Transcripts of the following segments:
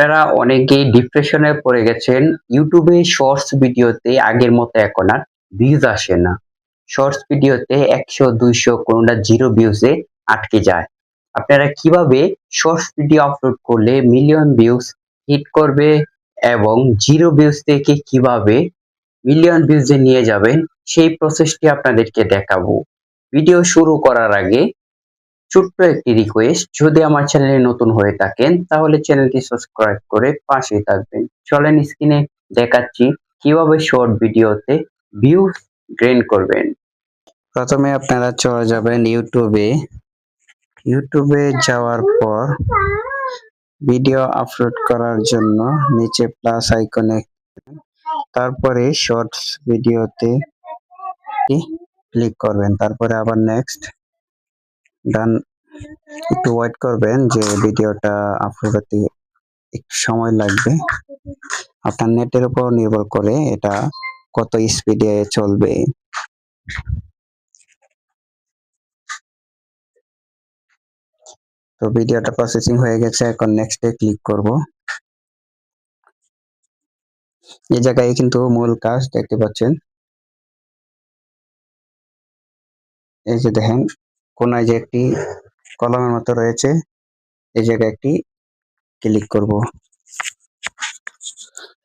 আপনারা অনেকেই ডিপ্রেশনে পড়ে গেছেন। ইউটিউবে শর্টস ভিডিওতে আগের মতো এখন আর ভিউজ আসে না। শর্টস ভিডিওতে ১০০, ২০০ কোনটা 0 ভিউজে আটকে যায়। আপনারা কিভাবে শর্টস ভিডিও আপলোড করলে মিলিয়ন ভিউজ হিট করবে এবং 0 ভিউজ থেকে কিভাবে মিলিয়ন ভিউজে নিয়ে যাবেন সেই প্রসেসটি আপনাদেরকে দেখাবো। ভিডিও শুরু করার আগে ছোট্ট একটি রিকোয়েস্ট, যদি আমার চ্যানেলে নতুন হয়ে থাকেন তাহলে চ্যানেলটি সাবস্ক্রাইব করে পাশেই থাকবেন। চলেন স্ক্রিনে দেখাচ্ছি কিভাবে শর্ট ভিডিওতে ভিউজ গেইন করবেন। প্রথমে আপনারা চলে যাবেন ইউটিউবে যাওয়ার পর ভিডিও আপলোড করার জন্য নিচে প্লাস আইকনে তারপরে শর্টস ভিডিওতে ক্লিক করবেন, তারপরে আবার নেক্সট ডান। একটু ওয়েট করবেন যে ভিডিওটা আপলোড হতে একটু সময় লাগবে। আপনার নেটের উপর নির্ভর করে এটা কত স্পিডে চলবে। তো ভিডিওটা প্রসেসিং হয়ে গেছে, এখন নেক্সটে ক্লিক করব। এই জায়গায় কিন্তু মূল কাজ দেখতে পাচ্ছেন, এই যে দেখেন কোনায় যে একটি কলমের মতো রয়েছে, এই জায়গায় একটি ক্লিক করব।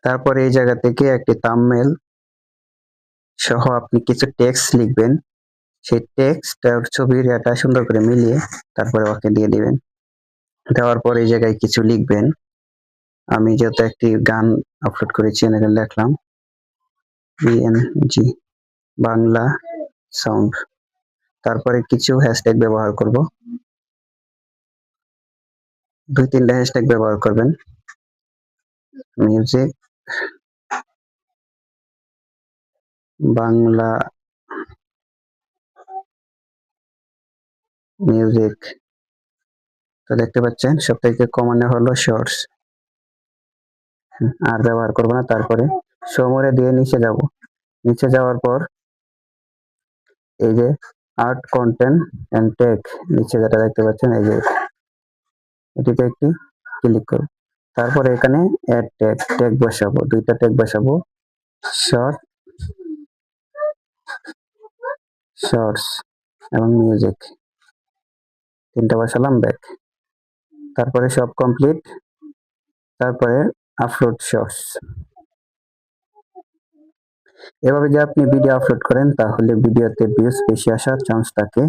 তারপরে এই জায়গা থেকে একটি থাম্বনেল সহ আপনি কিছু টেক্সট লিখবেন। সেই টেক্সট আর ছবির এটা সুন্দর করে মিলিয়ে তারপরে ওকে দিয়ে দিবেন। দেওয়ার পর এই জায়গায় কিছু লিখবেন। আমি যেহেতু একটি গান আপলোড করেছি এখানে লিখলাম বিএনজি বাংলা সাউন্ড। তারপরে কিছু হ্যাশট্যাগ ব্যবহার করব, 2-3টা হ্যাশট্যাগ ব্যবহার করবেন। Music Bangla music. তো দেখতে পাচ্ছেন সবথেকে কমন হলো শর্টস, আর ব্যবহার করব না। তারপরে সমরে দিয়ে নিচে যাব। নিচে যাওয়ার পর এই যে আর্ট কন্টেন্ট এন্ড টেক, নিচে যেটা দেখতে পাচ্ছেন এই যে এটিতে একটি ক্লিক করব। তারপরে এখানে অ্যাড ট্যাগ বসাবো, 2টা ট্যাগ বসাবো, শর্ট শর্টস এবং মিউজিক, 3টা বসালাম, ব্যাক। তারপরে সব কমপ্লিট, তারপরে আপলোড শর্টস। এভাবে যদি আপনি ভিডিও আপলোড করেন তাহলে ভিডিওতে ভিউজ বেশি আসার চান্স থাকে।